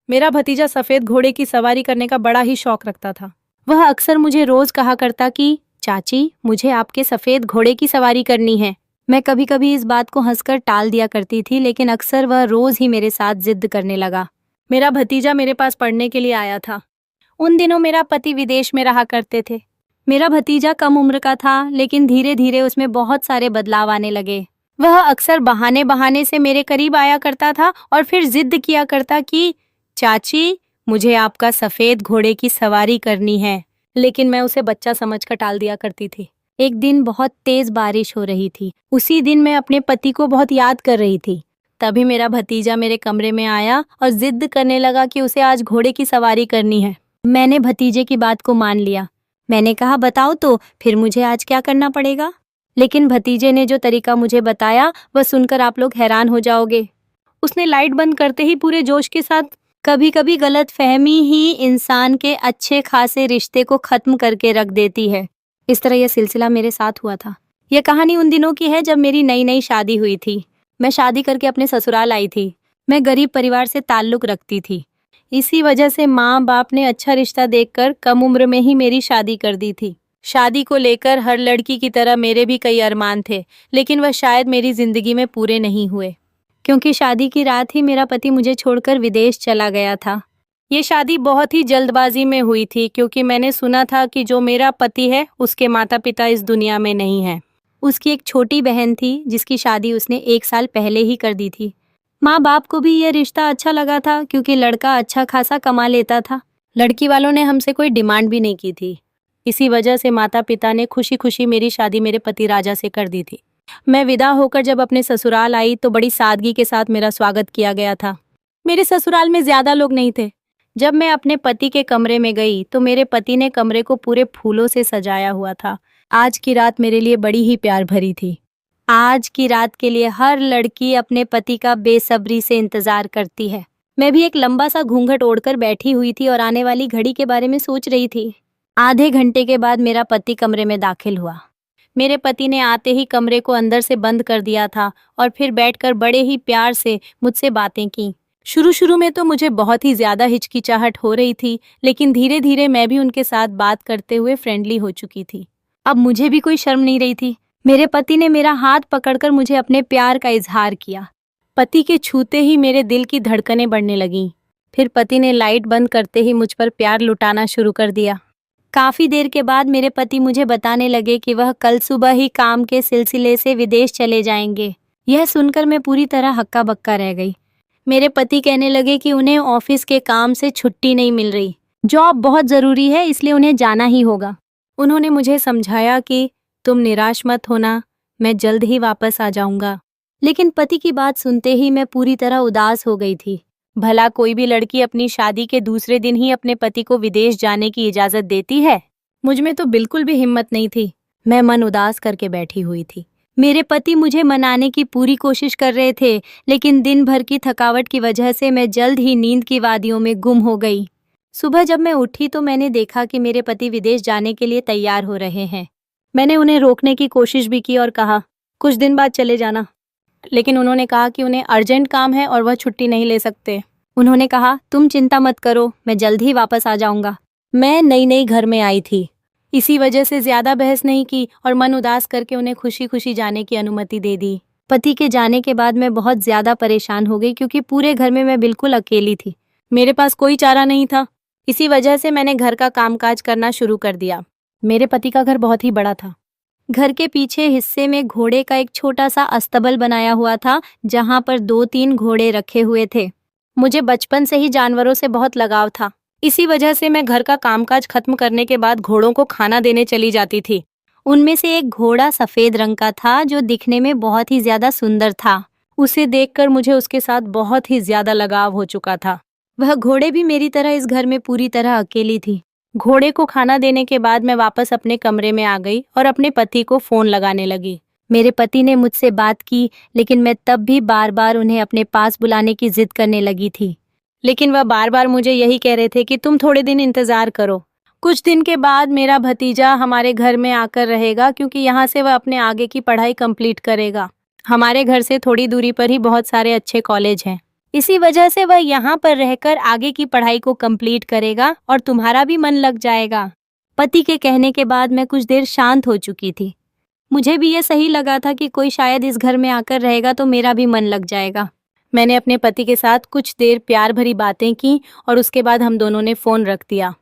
मेरा भतीजा सफेद घोड़े की सवारी करने का बड़ा ही शौक रखता था। वह अक्सर मुझे रोज कहा करता कि चाची, मुझे आपके सफेद घोड़े की सवारी करनी है। मैं कभी कभी इस बात को हंसकर टाल दिया करती थी, लेकिन अक्सर वह रोज ही मेरे साथ जिद करने लगा। मेरा भतीजा मेरे पास पढ़ने के लिए आया था। उन दिनों मेरा पति विदेश में रहा करते थे। मेरा भतीजा कम उम्र का था, लेकिन धीरे धीरे उसमें बहुत सारे बदलाव आने लगे। वह अक्सर बहाने बहाने से मेरे करीब आया करता था और फिर जिद किया करता कि चाची, मुझे आपका सफेद घोड़े की सवारी करनी है। लेकिन मैं उसे बच्चा समझकर टाल दिया करती थी। एक दिन बहुत तेज बारिश हो रही थी। उसी दिन मैं अपने पति को बहुत याद कर रही थी। तभी मेरा भतीजा मेरे कमरे में आया और जिद करने लगा कि उसे आज घोड़े की सवारी करनी है। मैंने भतीजे की बात को मान लिया। मैंने कहा, बताओ तो फिर मुझे आज क्या करना पड़ेगा। लेकिन भतीजे ने जो तरीका मुझे बताया वह सुनकर आप लोग हैरान हो जाओगे। उसने लाइट बंद करते ही पूरे जोश के साथ, कभी कभी गलत फहमी ही इंसान के अच्छे खासे रिश्ते को खत्म करके रख देती है। इस तरह यह सिलसिला मेरे साथ हुआ था। यह कहानी उन दिनों की है जब मेरी नई नई शादी हुई थी। मैं शादी करके अपने ससुराल आई थी। मैं गरीब परिवार से ताल्लुक रखती थी। इसी वजह से माँ बाप ने अच्छा रिश्ता देखकर कम उम्र में ही मेरी शादी कर दी थी। शादी को लेकर हर लड़की की तरह मेरे भी कई अरमान थे, लेकिन वह शायद मेरी जिंदगी में पूरे नहीं हुए, क्योंकि शादी की रात ही मेरा पति मुझे छोड़कर विदेश चला गया था। ये शादी बहुत ही जल्दबाजी में हुई थी, क्योंकि मैंने सुना था कि जो मेरा पति है उसके माता पिता इस दुनिया में नहीं हैं। उसकी एक छोटी बहन थी जिसकी शादी उसने 1 साल पहले ही कर दी थी। माँ बाप को भी यह रिश्ता अच्छा लगा था, क्योंकि लड़का अच्छा खासा कमा लेता था। लड़की वालों ने हमसे कोई डिमांड भी नहीं की थी। इसी वजह से माता पिता ने खुशी खुशी मेरी शादी मेरे पति राजा से कर दी थी। मैं विदा होकर जब अपने ससुराल आई तो बड़ी सादगी के साथ मेरा स्वागत किया गया था। मेरे ससुराल में ज्यादा लोग नहीं थे। जब मैं अपने पति के कमरे में गई तो मेरे पति ने कमरे को पूरे फूलों से सजाया हुआ था। आज की रात मेरे लिए बड़ी ही प्यार भरी थी। आज की रात के लिए हर लड़की अपने पति का बेसब्री से इंतजार करती है। मैं भी एक लंबा सा घूंघट ओढ़कर बैठी हुई थी और आने वाली घड़ी के बारे में सोच रही थी। आधे घंटे के बाद मेरा पति कमरे में दाखिल हुआ। मेरे पति ने आते ही कमरे को अंदर से बंद कर दिया था और फिर बैठकर बड़े ही प्यार से मुझसे बातें की। शुरू में तो मुझे बहुत ही ज्यादा हिचकिचाहट हो रही थी, लेकिन धीरे धीरे मैं भी उनके साथ बात करते हुए फ्रेंडली हो चुकी थी। अब मुझे भी कोई शर्म नहीं रही थी। मेरे पति ने मेरा हाथ पकड़कर मुझे अपने प्यार का इजहार किया। पति के छूते ही मेरे दिल की धड़कनें बढ़ने लगीं। फिर पति ने लाइट बंद करते ही मुझ पर प्यार लुटाना शुरू कर दिया। काफी देर के बाद मेरे पति मुझे बताने लगे कि वह कल सुबह ही काम के सिलसिले से विदेश चले जाएंगे। यह सुनकर मैं पूरी तरह हक्का बक्का रह गई। मेरे पति कहने लगे कि उन्हें ऑफिस के काम से छुट्टी नहीं मिल रही। जॉब बहुत जरूरी है, इसलिए उन्हें जाना ही होगा। उन्होंने मुझे समझाया कि तुम निराश मत होना, मैं जल्द ही वापस आ जाऊंगा। लेकिन पति की बात सुनते ही मैं पूरी तरह उदास हो गई थी। भला कोई भी लड़की अपनी शादी के दूसरे दिन ही अपने पति को विदेश जाने की इजाजत देती है? मुझ में तो बिल्कुल भी हिम्मत नहीं थी। मैं मन उदास करके बैठी हुई थी। मेरे पति मुझे मनाने की पूरी कोशिश कर रहे थे, लेकिन दिन भर की थकावट की वजह से मैं जल्द ही नींद की वादियों में गुम हो गई। सुबह जब मैं उठी तो मैंने देखा कि मेरे पति विदेश जाने के लिए तैयार हो रहे हैं। मैंने उन्हें रोकने की कोशिश भी की और कहा, कुछ दिन बाद चले जाना। लेकिन उन्होंने कहा कि उन्हें अर्जेंट काम है और वह छुट्टी नहीं ले सकते। उन्होंने कहा, तुम चिंता मत करो, मैं जल्द ही वापस आ जाऊंगा। मैं नई नई घर में आई थी, इसी वजह से ज्यादा बहस नहीं की और मन उदास करके उन्हें खुशी खुशी जाने की अनुमति दे दी। पति के जाने के बाद मैं बहुत ज्यादा परेशान हो गई, क्योंकि पूरे घर में मैं बिल्कुल अकेली थी। मेरे पास कोई चारा नहीं था। इसी वजह से मैंने घर का कामकाज करना शुरू कर दिया। मेरे पति का घर बहुत ही बड़ा था। घर के पीछे हिस्से में घोड़े का एक छोटा सा अस्तबल बनाया हुआ था, जहां पर 2-3 घोड़े रखे हुए थे। मुझे बचपन से ही जानवरों से बहुत लगाव था। इसी वजह से मैं घर का कामकाज खत्म करने के बाद घोड़ों को खाना देने चली जाती थी। उनमें से एक घोड़ा सफेद रंग का था, जो दिखने में बहुत ही ज्यादा सुंदर था। उसे देखकर मुझे उसके साथ बहुत ही ज्यादा लगाव हो चुका था। वह घोड़े भी मेरी तरह इस घर में पूरी तरह अकेली थी। घोड़े को खाना देने के बाद मैं वापस अपने कमरे में आ गई और अपने पति को फोन लगाने लगी। मेरे पति ने मुझसे बात की, लेकिन मैं तब भी बार बार उन्हें अपने पास बुलाने की जिद करने लगी थी। लेकिन वह बार बार मुझे यही कह रहे थे कि तुम थोड़े दिन इंतजार करो। कुछ दिन के बाद मेरा भतीजा हमारे घर में आकर रहेगा, क्योंकि यहाँ से वह अपने आगे की पढ़ाई कंप्लीट करेगा। हमारे घर से थोड़ी दूरी पर ही बहुत सारे अच्छे कॉलेज हैं। इसी वजह से वह यहाँ पर रहकर आगे की पढ़ाई को कंप्लीट करेगा और तुम्हारा भी मन लग जाएगा। पति के कहने के बाद मैं कुछ देर शांत हो चुकी थी। मुझे भी ये सही लगा था कि कोई शायद इस घर में आकर रहेगा तो मेरा भी मन लग जाएगा। मैंने अपने पति के साथ कुछ देर प्यार भरी बातें की और उसके बाद हम दोनों ने फ़ोन रख दिया।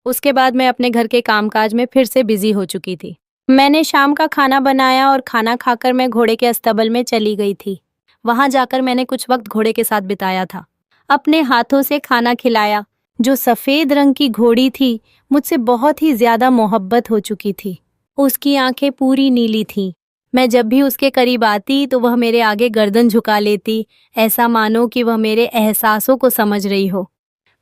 उसके बाद मैं अपने घर के कामकाज में फिर से बिजी हो चुकी थी। मैंने शाम का खाना बनाया और खाना खाकर मैं घोड़े के अस्तबल में चली गई थी। वहां जाकर मैंने कुछ वक्त घोड़े के साथ बिताया था। अपने हाथों से खाना खिलाया। जो सफ़ेद रंग की घोड़ी थी मुझसे बहुत ही ज़्यादा मोहब्बत हो चुकी थी। उसकी आंखें पूरी नीली थीं। मैं जब भी उसके करीब आती तो वह मेरे आगे गर्दन झुका लेती, ऐसा मानो कि वह मेरे एहसासों को समझ रही हो।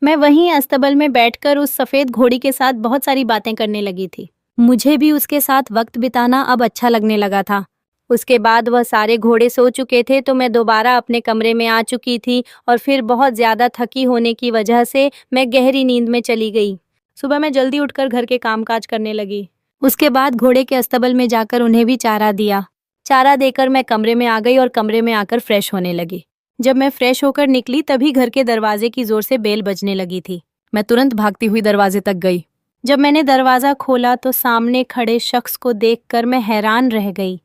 मैं वहीं अस्तबल में बैठकर उस सफ़ेद घोड़ी के साथ बहुत सारी बातें करने लगी थी। मुझे भी उसके साथ वक्त बिताना अब अच्छा लगने लगा था। उसके बाद वह सारे घोड़े सो चुके थे तो मैं दोबारा अपने कमरे में आ चुकी थी और फिर बहुत ज़्यादा थकी होने की वजह से मैं गहरी नींद में चली गई। सुबह मैं जल्दी उठकर घर के कामकाज करने लगी। उसके बाद घोड़े के अस्तबल में जाकर उन्हें भी चारा दिया। चारा देकर मैं कमरे में आ गई और कमरे में आकर फ्रेश होने लगी। जब मैं फ्रेश होकर निकली तभी घर के दरवाजे की जोर से बेल बजने लगी थी। मैं तुरंत भागती हुई दरवाजे तक गई। जब मैंने दरवाज़ा खोला तो सामने खड़े शख्स को देखकर मैं हैरान रह गई,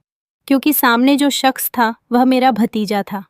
क्योंकि सामने जो शख्स था वह मेरा भतीजा था।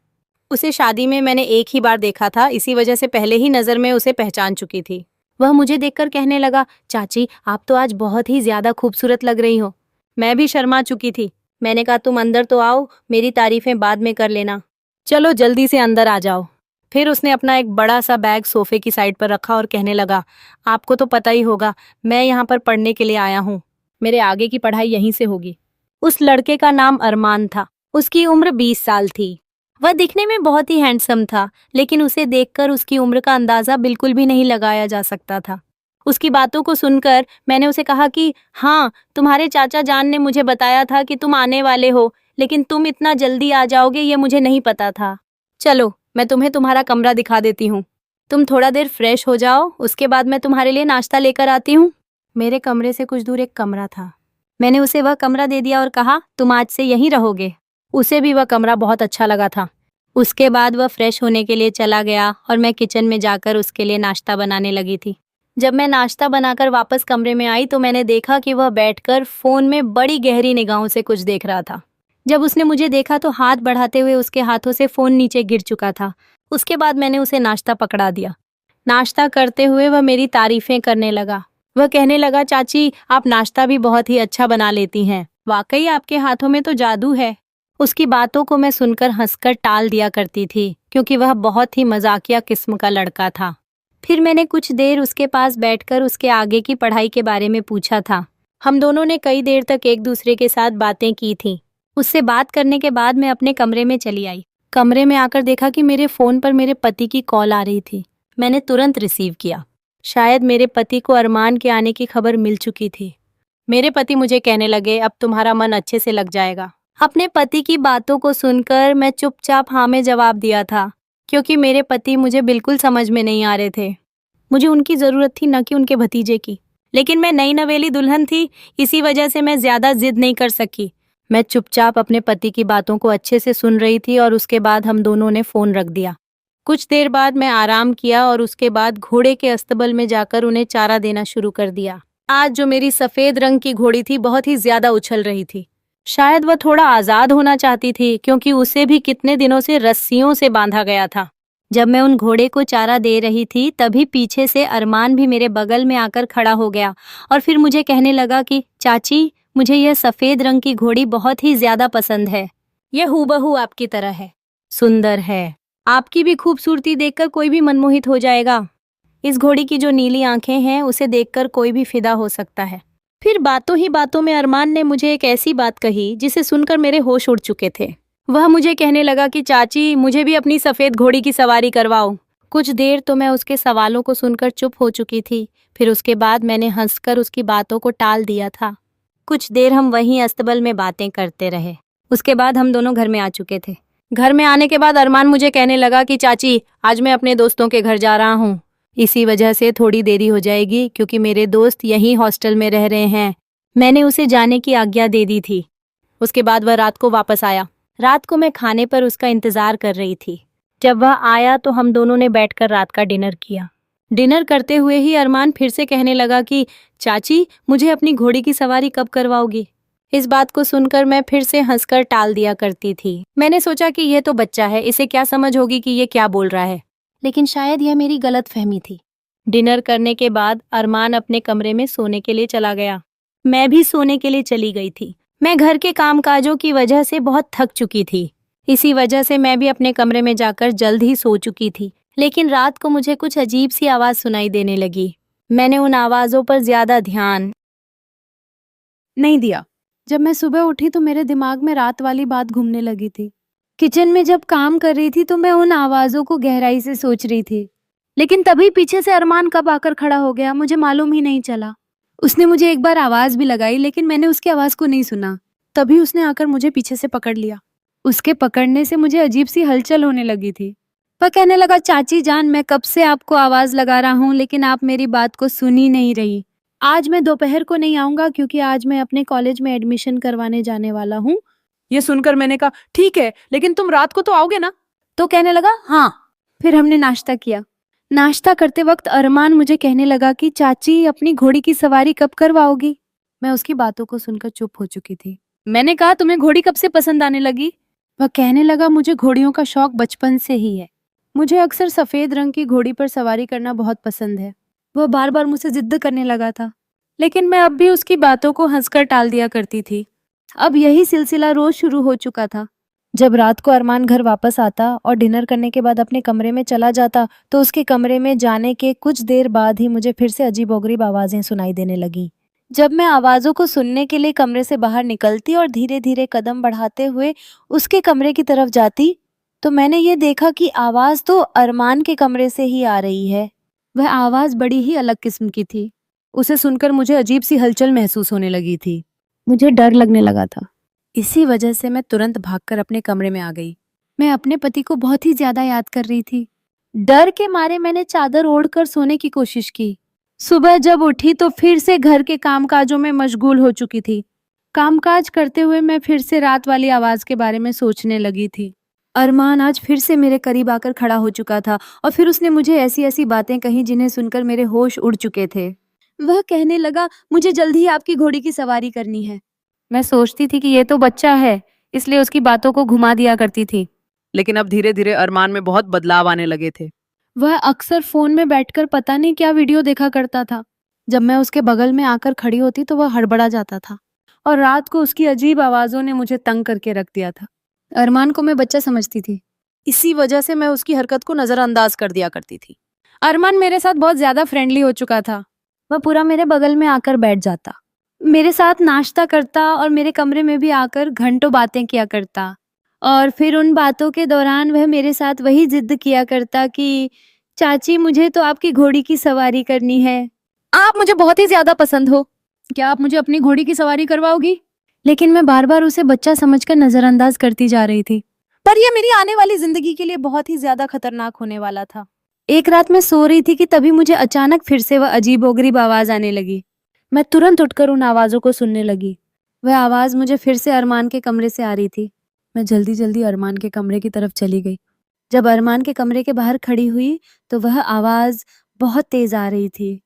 उसे शादी में मैंने एक ही बार देखा था, इसी वजह से पहले ही नज़र में उसे पहचान चुकी थी। वह मुझे देखकर कहने लगा, चाची आप तो आज बहुत ही ज़्यादा खूबसूरत लग रही हो। मैं भी शर्मा चुकी थी। मैंने कहा तुम अंदर तो आओ, मेरी तारीफ़ें बाद में कर लेना। चलो जल्दी से अंदर आ जाओ। फिर उसने अपना एक बड़ा सा बैग सोफे की साइड पर रखा और कहने लगा, आपको तो पता ही होगा मैं यहाँ पर पढ़ने के लिए आया हूँ। मेरे आगे की पढ़ाई यहीं से होगी। उस लड़के का नाम अरमान था। उसकी उम्र 20 साल थी। वह दिखने में बहुत ही हैंडसम था, लेकिन उसे देखकर उसकी उम्र का अंदाज़ा बिल्कुल भी नहीं लगाया जा सकता था। उसकी बातों को सुनकर मैंने उसे कहा कि हाँ, तुम्हारे चाचा जान ने मुझे बताया था कि तुम आने वाले हो, लेकिन तुम इतना जल्दी आ जाओगे ये मुझे नहीं पता था। चलो मैं तुम्हें तुम्हारा कमरा दिखा देती हूँ। तुम थोड़ा देर फ्रेश हो जाओ, उसके बाद मैं तुम्हारे लिए नाश्ता लेकर आती हूँ। मेरे कमरे से कुछ दूर एक कमरा था। मैंने उसे वह कमरा दे दिया और कहा तुम आज से यहीं रहोगे। उसे भी वह कमरा बहुत अच्छा लगा था। उसके बाद वह फ्रेश होने के लिए चला गया और मैं किचन में जाकर उसके लिए नाश्ता बनाने लगी थी। जब मैं नाश्ता बनाकर वापस कमरे में आई तो मैंने देखा कि वह बैठकर फ़ोन में बड़ी गहरी निगाहों से कुछ देख रहा था। जब उसने मुझे देखा तो हाथ बढ़ाते हुए उसके हाथों से फ़ोन नीचे गिर चुका था। उसके बाद मैंने उसे नाश्ता पकड़ा दिया। नाश्ता करते हुए वह मेरी तारीफ़ें करने लगा। वह कहने लगा, चाची आप नाश्ता भी बहुत ही अच्छा बना लेती हैं। वाकई आपके हाथों में तो जादू है। उसकी बातों को मैं सुनकर हंसकर टाल दिया करती थी, क्योंकि वह बहुत ही मजाकिया किस्म का लड़का था। फिर मैंने कुछ देर उसके पास बैठकर उसके आगे की पढ़ाई के बारे में पूछा था। हम दोनों ने कई देर तक एक दूसरे के साथ बातें की थीं। उससे बात करने के बाद मैं अपने कमरे में चली आई। कमरे में आकर देखा कि मेरे फ़ोन पर मेरे पति की कॉल आ रही थी। मैंने तुरंत रिसीव किया। शायद मेरे पति को अरमान के आने की खबर मिल चुकी थी। मेरे पति मुझे कहने लगे, अब तुम्हारा मन अच्छे से लग जाएगा। अपने पति की बातों को सुनकर मैं चुपचाप हाँ में जवाब दिया था, क्योंकि मेरे पति मुझे बिल्कुल समझ में नहीं आ रहे थे। मुझे उनकी ज़रूरत थी, न कि उनके भतीजे की। लेकिन मैं नई नवेली दुल्हन थी, इसी वजह से मैं ज़्यादा जिद नहीं कर सकी। मैं चुपचाप अपने पति की बातों को अच्छे से सुन रही थी और उसके बाद हम दोनों ने फ़ोन रख दिया। कुछ देर बाद मैं आराम किया और उसके बाद घोड़े के अस्तबल में जाकर उन्हें चारा देना शुरू कर दिया। आज जो मेरी सफ़ेद रंग की घोड़ी थी बहुत ही ज़्यादा उछल रही थी। शायद वह थोड़ा आज़ाद होना चाहती थी, क्योंकि उसे भी कितने दिनों से रस्सियों से बांधा गया था। जब मैं उन घोड़े को चारा दे रही थी तभी पीछे से अरमान भी मेरे बगल में आकर खड़ा हो गया और फिर मुझे कहने लगा कि चाची मुझे यह सफ़ेद रंग की घोड़ी बहुत ही ज़्यादा पसंद है। यह हूबहू आपकी तरह है, सुंदर है। आपकी भी खूबसूरती देखकर कोई भी मनमोहित हो जाएगा। इस घोड़ी की जो नीली आंखें हैं उसे देखकर कोई भी फिदा हो सकता है। फिर बातों ही बातों में अरमान ने मुझे एक ऐसी बात कही जिसे सुनकर मेरे होश उड़ चुके थे। वह मुझे कहने लगा कि चाची मुझे भी अपनी सफ़ेद घोड़ी की सवारी करवाओ। कुछ देर तो मैं उसके सवालों को सुनकर चुप हो चुकी थी। फिर उसके बाद मैंने हंसकर उसकी बातों को टाल दिया था। कुछ देर हम वहीं अस्तबल में बातें करते रहे। उसके बाद हम दोनों घर में आ चुके थे। घर में आने के बाद अरमान मुझे कहने लगा कि चाची आज मैं अपने दोस्तों के घर जा रहा हूँ। इसी वजह से थोड़ी देरी हो जाएगी, क्योंकि मेरे दोस्त यहीं हॉस्टल में रह रहे हैं। मैंने उसे जाने की आज्ञा दे दी थी। उसके बाद वह रात को वापस आया। रात को मैं खाने पर उसका इंतज़ार कर रही थी। जब वह आया तो हम दोनों ने बैठकर रात का डिनर किया। डिनर करते हुए ही अरमान फिर से कहने लगा कि चाची, मुझे अपनी घोड़ी की सवारी कब करवाओगी। इस बात को सुनकर मैं फिर से हंसकर टाल दिया करती थी। मैंने सोचा कि यह तो बच्चा है, इसे क्या समझ होगी कि ये क्या बोल रहा है, लेकिन शायद यह मेरी गलतफहमी थी। डिनर करने के बाद अरमान अपने कमरे में सोने के लिए चला गया। मैं भी सोने के लिए चली गई थी। मैं घर के कामकाजों की वजह से बहुत थक चुकी थी। इसी वजह से मैं भी अपने कमरे में जाकर जल्द ही सो चुकी थी। लेकिन रात को मुझे कुछ अजीब सी आवाज सुनाई देने लगी। मैंने उन आवाजों पर ज्यादा ध्यान नहीं दिया। जब मैं सुबह उठी तो मेरे दिमाग में रात वाली बात घूमने लगी थी। किचन में जब काम कर रही थी तो मैं उन आवाजों को गहराई से सोच रही थी, लेकिन तभी पीछे से अरमान कब आकर खड़ा हो गया मुझे मालूम ही नहीं चला। उसने मुझे एक बार आवाज भी लगाई, लेकिन मैंने उसकी आवाज को नहीं सुना। तभी उसने आकर मुझे पीछे से पकड़ लिया। उसके पकड़ने से मुझे अजीब सी हलचल होने लगी थी। वह कहने लगा, चाची जान, मैं कब से आपको आवाज लगा रहा हूँ, लेकिन आप मेरी बात को सुन ही नहीं रही। आज मैं दोपहर को नहीं आऊंगा क्योंकि आज मैं अपने कॉलेज में एडमिशन करवाने जाने वाला हूँ। ये सुनकर मैंने कहा, ठीक है, लेकिन तुम रात को तो आओगे ना? तो कहने लगा, हाँ। फिर हमने नाश्ता किया। नाश्ता करते वक्त अरमान मुझे कहने लगा कि चाची, अपनी घोड़ी की सवारी कब करवाओगी। मैं उसकी बातों को सुनकर चुप हो चुकी थी। मैंने कहा, तुम्हें घोड़ी कब से पसंद आने लगी? वह कहने लगा, मुझे घोड़ियों का शौक बचपन से ही है। मुझे अक्सर सफेद रंग की घोड़ी पर सवारी करना बहुत पसंद है। वह बार बार मुझसे जिद्द करने लगा था, लेकिन मैं अब भी उसकी बातों को हंसकर टाल दिया करती थी। अब यही सिलसिला रोज शुरू हो चुका था। जब रात को अरमान घर वापस आता और डिनर करने के बाद अपने कमरे में चला जाता तो उसके कमरे में जाने के कुछ देर बाद ही मुझे फिर से अजीबोगरीब आवाजें सुनाई देने लगी। जब मैं आवाजों को सुनने के लिए कमरे से बाहर निकलती और धीरे धीरे कदम बढ़ाते हुए उसके कमरे की तरफ जाती तो मैंने ये देखा कि आवाज तो अरमान के कमरे से ही आ रही है। वह आवाज बड़ी ही अलग किस्म की थी। उसे सुनकर मुझे अजीब सी हलचल महसूस होने लगी थी। मुझे डर लगने लगा था। इसी वजह से मैं तुरंत भागकर अपने कमरे में आ गई। मैं अपने पति को बहुत ही ज्यादा याद कर रही थी। डर के मारे मैंने चादर ओढ़कर सोने की कोशिश की। सुबह जब उठी तो फिर से घर के कामकाजों में मशगूल हो चुकी थी। कामकाज करते हुए मैं फिर से रात वाली आवाज के बारे में सोचने लगी थी। अरमान आज फिर से मेरे करीब आकर खड़ा हो चुका था और फिर उसने मुझे ऐसी ऐसी बातें कही जिन्हें सुनकर मेरे होश उड़ चुके थे। वह कहने लगा, मुझे जल्द ही आपकी घोड़ी की सवारी करनी है। मैं सोचती थी कि ये तो बच्चा है, इसलिए उसकी बातों को घुमा दिया करती थी। लेकिन अब धीरे धीरे अरमान में बहुत बदलाव आने लगे थे। वह अक्सर फोन में बैठकर पता नहीं क्या वीडियो देखा करता था। जब मैं उसके बगल में आकर खड़ी होती तो वह हड़बड़ा जाता था और रात को उसकी अजीब आवाजों ने मुझे तंग करके रख दिया था। अरमान को मैं बच्चा समझती थी, इसी वजह से मैं उसकी हरकत को नजरअंदाज कर दिया करती थी। अरमान मेरे साथ बहुत ज्यादा फ्रेंडली हो चुका था। वह पूरा मेरे बगल में आकर बैठ जाता, मेरे साथ नाश्ता करता और मेरे कमरे में भी आकर घंटों बातें किया करता। और फिर उन बातों के दौरान वह मेरे साथ वही जिद किया करता कि चाची, मुझे तो आपकी घोड़ी की सवारी करनी है। आप मुझे बहुत ही ज्यादा पसंद हो, क्या आप मुझे अपनी घोड़ी की सवारी करवाओगी? लेकिन मैं बार बार उसे बच्चा समझकर नजरअंदाज करती जा रही थी। पर यह मेरी आने वाली जिंदगी के लिए बहुत ही ज्यादा खतरनाक होने वाला था। एक रात मैं सो रही थी कि तभी मुझे अचानक फिर से वह अजीबोगरीब आवाज आने लगी। मैं तुरंत उठकर उन आवाजों को सुनने लगी। वह आवाज मुझे फिर से अरमान के कमरे से आ रही थी। मैं जल्दी जल्दी अरमान के कमरे की तरफ चली गई। जब अरमान के कमरे के बाहर खड़ी हुई तो वह आवाज बहुत तेज आ रही थी।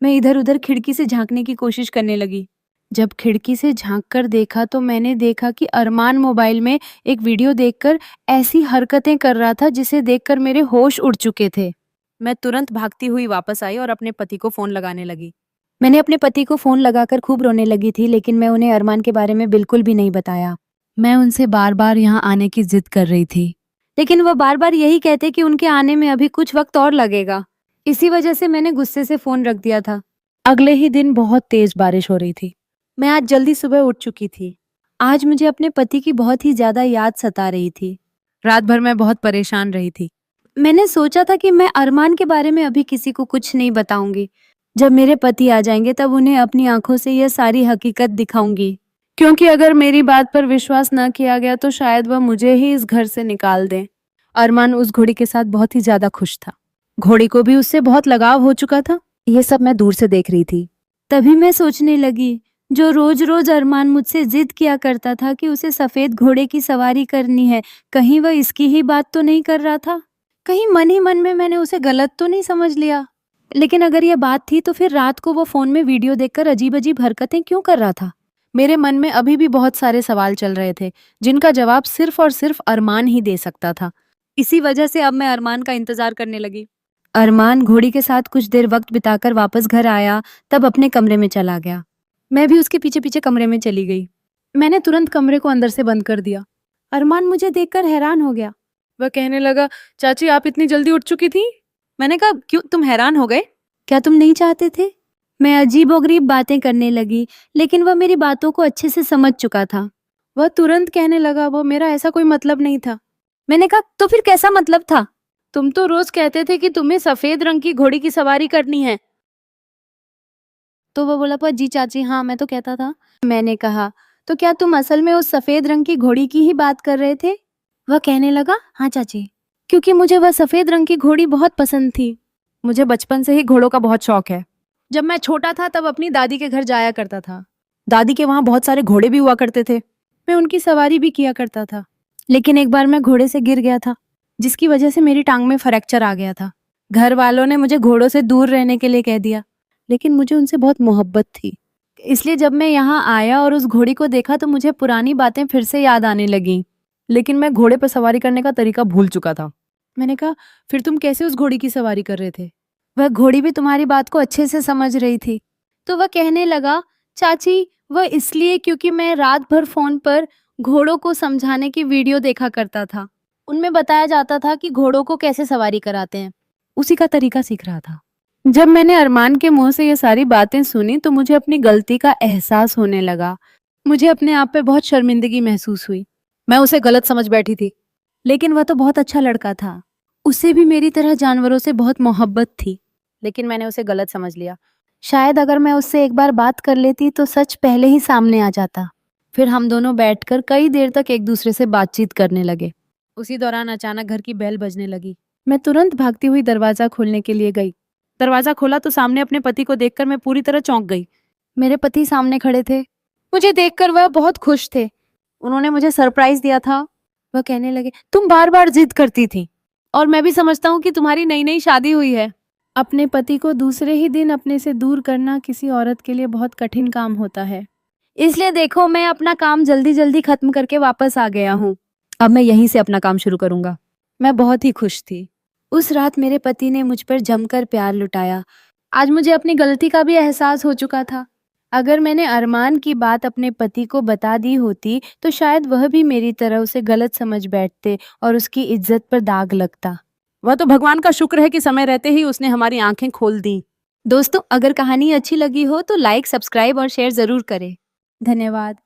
मैं इधर उधर खिड़की से झांकने की कोशिश करने लगी। जब खिड़की से झांक कर देखा तो मैंने देखा कि अरमान मोबाइल में एक वीडियो देखकर ऐसी हरकतें कर रहा था जिसे देखकर मेरे होश उड़ चुके थे। मैं तुरंत भागती हुई वापस आई और अपने पति को फोन लगाने लगी। मैंने अपने पति को फोन लगाकर खूब रोने लगी थी, लेकिन मैं उन्हें अरमान के बारे में बिल्कुल भी नहीं बताया। मैं उनसे बार बार यहाँ आने की जिद कर रही थी, लेकिन वह बार बार यही कहते कि उनके आने में अभी कुछ वक्त और लगेगा। इसी वजह से मैंने गुस्से से फोन रख दिया था। अगले ही दिन बहुत तेज बारिश हो रही थी। मैं आज जल्दी सुबह उठ चुकी थी। आज मुझे अपने पति की बहुत ही ज्यादा याद सता रही थी। रात भर मैं बहुत परेशान रही थी। मैंने सोचा था कि मैं अरमान के बारे में अभी किसी को कुछ नहीं बताऊंगी। जब मेरे पति आ जाएंगे तब उन्हें अपनी आंखों से यह सारी हकीकत दिखाऊंगी, क्योंकि अगर मेरी बात पर विश्वास न किया गया तो शायद वह मुझे ही इस घर से निकाल दें। अरमान उस घोड़ी के साथ बहुत ही ज्यादा खुश था। घोड़ी को भी उससे बहुत लगाव हो चुका था। ये सब मैं दूर से देख रही थी। तभी मैं सोचने लगी, जो रोज रोज अरमान मुझसे जिद किया करता था कि उसे सफेद घोड़े की सवारी करनी है, कहीं वह इसकी ही बात तो नहीं कर रहा था। कहीं मन ही मन में मैंने उसे गलत तो नहीं समझ लिया। लेकिन अगर ये बात थी तो फिर रात को वो फोन में वीडियो देखकर अजीब अजीब हरकतें क्यों कर रहा था? मेरे मन में अभी भी बहुत सारे सवाल चल रहे थे जिनका जवाब सिर्फ और सिर्फ अरमान ही दे सकता था। इसी वजह से अब मैं अरमान का इंतजार करने लगी। अरमान घोड़ी के साथ कुछ देर वक्त बिताकर वापस घर आया, तब अपने कमरे में चला गया। मैं भी उसके पीछे पीछे कमरे में चली गई। मैंने तुरंत कमरे को अंदर से बंद कर दिया। अरमान मुझे देखकर हैरान हो गया। वह कहने लगा, चाची आप इतनी जल्दी उठ चुकी थी? मैंने कहा, क्यों, तुम हैरान हो गए? क्या तुम नहीं चाहते थे? मैं अजीबोगरीब बातें करने लगी, लेकिन वह मेरी बातों को अच्छे से समझ चुका था। वह तुरंत कहने लगा, वो मेरा ऐसा कोई मतलब नहीं था। मैंने कहा, तो फिर कैसा मतलब था? तुम तो रोज कहते थे कि तुम्हें सफेद रंग की घोड़ी की सवारी करनी है। तो वह बोला, पर जी चाची, हाँ मैं तो कहता था। मैंने कहा, तो क्या तुम असल में उस सफेद रंग की घोड़ी की ही बात कर रहे थे? वह कहने लगा, हाँ चाची, क्योंकि मुझे वह सफेद रंग की घोड़ी बहुत पसंद थी। मुझे बचपन से ही घोड़ों का बहुत शौक है। जब मैं छोटा था तब अपनी दादी के घर जाया करता था। दादी के वहां बहुत सारे घोड़े भी हुआ करते थे। मैं उनकी सवारी भी किया करता था। लेकिन एक बार मैं घोड़े से गिर गया था, जिसकी वजह से मेरी टांग में फ्रैक्चर आ गया था। घर वालों ने मुझे घोड़ों से दूर रहने के लिए कह दिया, लेकिन मुझे उनसे बहुत मोहब्बत थी। इसलिए जब मैं यहाँ आया और उस घोड़ी को देखा तो मुझे पुरानी बातें फिर से याद आने लगीं। लेकिन मैं घोड़े पर सवारी करने का तरीका भूल चुका था। मैंने कहा, फिर तुम कैसे उस घोड़ी की सवारी कर रहे थे? वह घोड़ी भी तुम्हारी बात को अच्छे से समझ रही थी। तो वह कहने लगा, चाची, वह इसलिए क्योंकि मैं रात भर फोन पर घोड़ों को समझाने की वीडियो देखा करता था। उनमें बताया जाता था कि घोड़ों को कैसे सवारी कराते हैं। उसी का तरीका सीख रहा था। जब मैंने अरमान के मुंह से ये सारी बातें सुनी तो मुझे अपनी गलती का एहसास होने लगा। मुझे अपने आप पे बहुत शर्मिंदगी महसूस हुई। मैं उसे गलत समझ बैठी थी। लेकिन वह तो बहुत अच्छा लड़का था। उसे भी मेरी तरह जानवरों से बहुत मोहब्बत थी। लेकिन मैंने उसे गलत समझ लिया। शायद अगर मैं उससे एक बार बात कर लेती तो सच पहले ही सामने आ जाता। फिर हम दोनों बैठकर कई देर तक एक दूसरे से बातचीत करने लगे। उसी दौरान अचानक घर की बेल बजने लगी। मैं तुरंत भागती हुई दरवाजा खोलने के लिए गई। दरवाजा खोला तो सामने अपने पति को देखकर मैं पूरी तरह चौंक गई। मेरे पति सामने खड़े थे। मुझे देखकर वह बहुत खुश थे। उन्होंने मुझे सरप्राइज दिया था। वह कहने लगे, तुम बार बार जिद करती थी और मैं भी समझता हूँ कि तुम्हारी नई नई शादी हुई है। अपने पति को दूसरे ही दिन अपने से दूर करना किसी औरत के लिए बहुत कठिन काम होता है। इसलिए देखो, मैं अपना काम जल्दी जल्दी खत्म करके वापस आ गया हूँ। अब मैं यहीं से अपना काम शुरू करूंगा। मैं बहुत ही खुश थी। उस रात मेरे पति ने मुझ पर जमकर प्यार लुटाया। आज मुझे अपनी गलती का भी एहसास हो चुका था। अगर मैंने अरमान की बात अपने पति को बता दी होती तो शायद वह भी मेरी तरह उसे गलत समझ बैठते और उसकी इज्जत पर दाग लगता। वह तो भगवान का शुक्र है कि समय रहते ही उसने हमारी आंखें खोल दी। दोस्तों, अगर कहानी अच्छी लगी हो तो लाइक, सब्सक्राइब और शेयर जरूर करें। धन्यवाद।